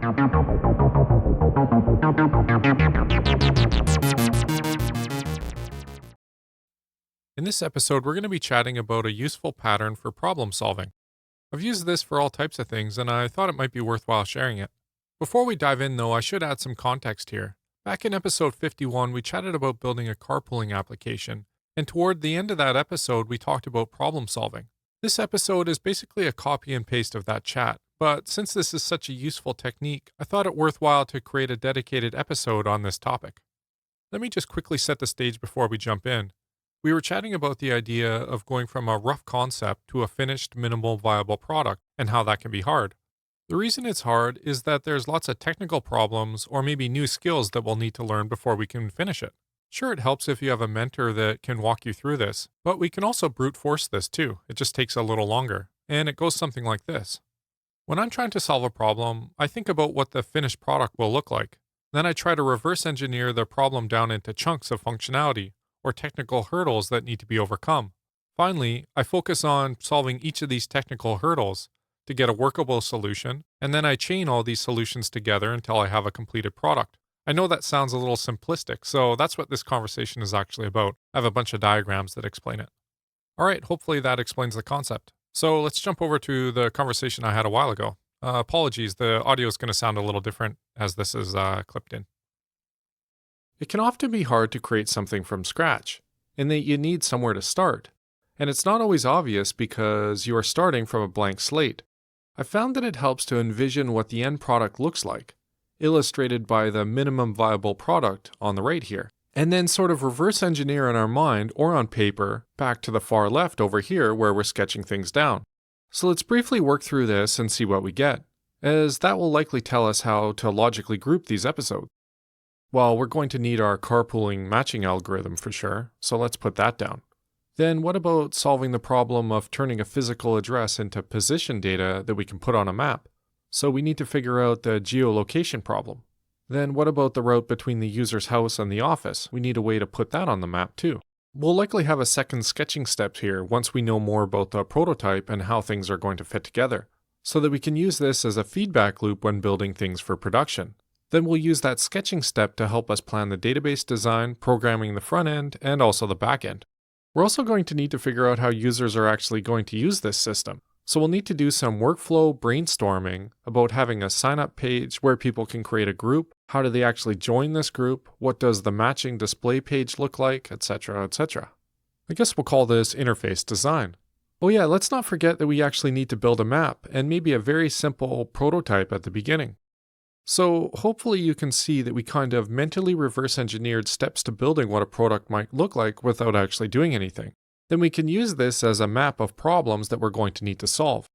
In this episode, we're going to be chatting about a useful pattern for problem solving. I've used this for all types of things, and I thought it might be worthwhile sharing it. Before we dive in, though, I should add some context here. Back in episode 51, we chatted about building a carpooling application, and toward the end of that episode, we talked about problem solving. This episode is basically a copy and paste of that chat, but since this is such a useful technique, I thought it worthwhile to create a dedicated episode on this topic. Let me just quickly set the stage before we jump in. We were chatting about the idea of going from a rough concept to a finished minimal viable product and how that can be hard. The reason it's hard is that there's lots of technical problems or maybe new skills that we'll need to learn before we can finish it. Sure, it helps if you have a mentor that can walk you through this, but we can also brute force this too. It just takes a little longer, and it goes something like this. When I'm trying to solve a problem, I think about what the finished product will look like. Then I try to reverse engineer the problem down into chunks of functionality or technical hurdles that need to be overcome. Finally, I focus on solving each of these technical hurdles to get a workable solution, and then I chain all these solutions together until I have a completed product. I know that sounds a little simplistic, so that's what this conversation is actually about. I have a bunch of diagrams that explain it. All right, hopefully that explains the concept. So let's jump over to the conversation I had a while ago. Apologies, the audio is going to sound a little different as this is clipped in. It can often be hard to create something from scratch, in that you need somewhere to start. And it's not always obvious because you are starting from a blank slate. I found that it helps to envision what the end product looks like, illustrated by the minimum viable product on the right here, and then sort of reverse engineer in our mind or on paper back to the far left over here where we're sketching things down. So let's briefly work through this and see what we get, as that will likely tell us how to logically group these episodes. Well, we're going to need our carpooling matching algorithm for sure, so let's put that down. Then what about solving the problem of turning a physical address into position data that we can put on a map? So we need to figure out the geolocation problem. Then what about the route between the user's house and the office? We need a way to put that on the map too. We'll likely have a second sketching step here once we know more about the prototype and how things are going to fit together, so that we can use this as a feedback loop when building things for production. Then we'll use that sketching step to help us plan the database design, programming the front end, and also the back end. We're also going to need to figure out how users are actually going to use this system. So we'll need to do some workflow brainstorming about having a sign-up page where people can create a group, how do they actually join this group, what does the matching display page look like, etc., etc. I guess we'll call this interface design. Oh yeah, let's not forget that we actually need to build a map and maybe a very simple prototype at the beginning. So hopefully you can see that we kind of mentally reverse engineered steps to building what a product might look like without actually doing anything. Then we can use this as a map of problems that we're going to need to solve.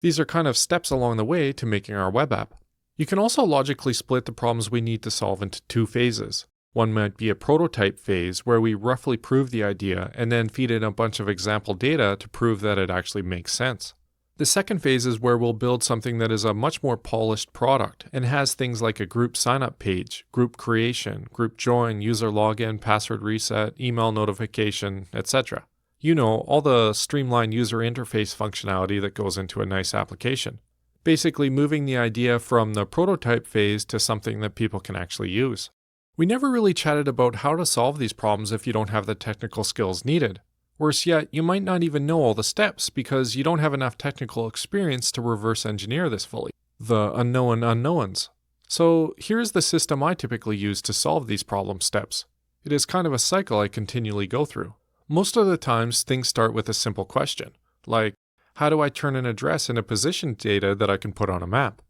These are kind of steps along the way to making our web app. You can also logically split the problems we need to solve into two phases. One might be a prototype phase where we roughly prove the idea and then feed in a bunch of example data to prove that it actually makes sense. The second phase is where we'll build something that is a much more polished product and has things like a group sign-up page, group creation, group join, user login, password reset, email notification, etc. You know, all the streamlined user interface functionality that goes into a nice application. Basically moving the idea from the prototype phase to something that people can actually use. We never really chatted about how to solve these problems if you don't have the technical skills needed. Worse yet, you might not even know all the steps because you don't have enough technical experience to reverse engineer this fully. The unknown unknowns. So here's the system I typically use to solve these problem steps. It is kind of a cycle I continually go through. Most of the times things start with a simple question, like, how do I turn an address into position data that I can put on a map?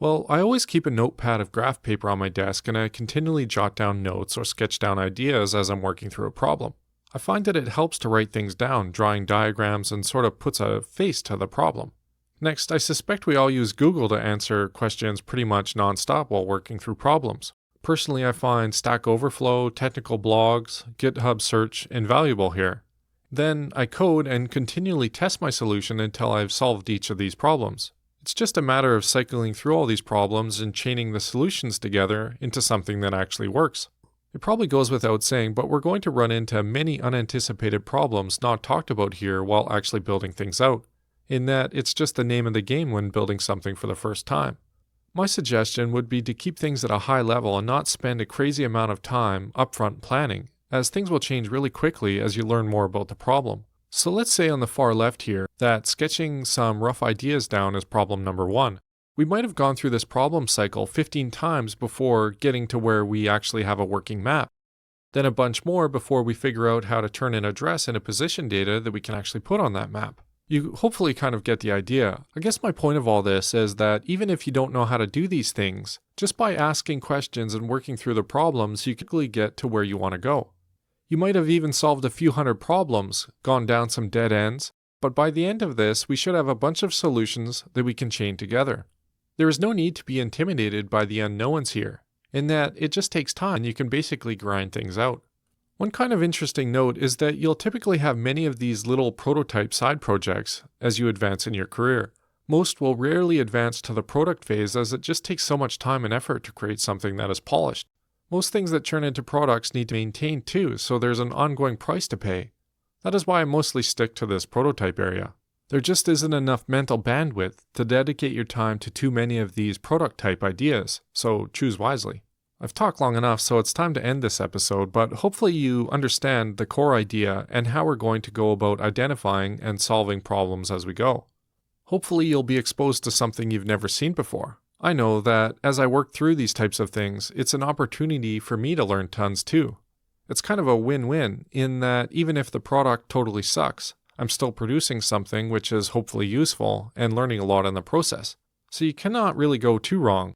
Well, I always keep a notepad of graph paper on my desk and I continually jot down notes or sketch down ideas as I'm working through a problem. I find that it helps to write things down, drawing diagrams, and sort of puts a face to the problem. Next, I suspect we all use Google to answer questions pretty much nonstop while working through problems. Personally, I find Stack Overflow, technical blogs, GitHub search invaluable here. Then I code and continually test my solution until I've solved each of these problems. It's just a matter of cycling through all these problems and chaining the solutions together into something that actually works. It probably goes without saying, but we're going to run into many unanticipated problems not talked about here while actually building things out, in that it's just the name of the game when building something for the first time. My suggestion would be to keep things at a high level and not spend a crazy amount of time upfront planning, as things will change really quickly as you learn more about the problem. So let's say on the far left here that sketching some rough ideas down is problem number 1. We might have gone through this problem cycle 15 times before getting to where we actually have a working map. Then a bunch more before we figure out how to turn an address into position data that we can actually put on that map. You hopefully kind of get the idea. I guess my point of all this is that even if you don't know how to do these things, just by asking questions and working through the problems, you quickly get to where you want to go. You might have even solved a few hundred problems, gone down some dead ends, but by the end of this, we should have a bunch of solutions that we can chain together. There is no need to be intimidated by the unknowns here, in that it just takes time and you can basically grind things out. One kind of interesting note is that you'll typically have many of these little prototype side projects as you advance in your career. Most will rarely advance to the product phase as it just takes so much time and effort to create something that is polished. Most things that turn into products need to maintain too, so there's an ongoing price to pay. That is why I mostly stick to this prototype area. There just isn't enough mental bandwidth to dedicate your time to too many of these product type ideas, so choose wisely. I've talked long enough, so it's time to end this episode, but hopefully you understand the core idea and how we're going to go about identifying and solving problems as we go. Hopefully you'll be exposed to something you've never seen before. I know that as I work through these types of things, it's an opportunity for me to learn tons too. It's kind of a win-win in that even if the product totally sucks, I'm still producing something which is hopefully useful and learning a lot in the process. So you cannot really go too wrong.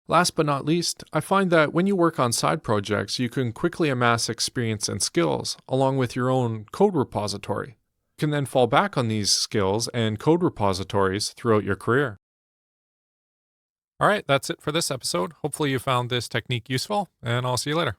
Last but not least, I find that when you work on side projects, you can quickly amass experience and skills along with your own code repository. You can then fall back on these skills and code repositories throughout your career. All right, that's it for this episode. Hopefully you found this technique useful, and I'll see you later.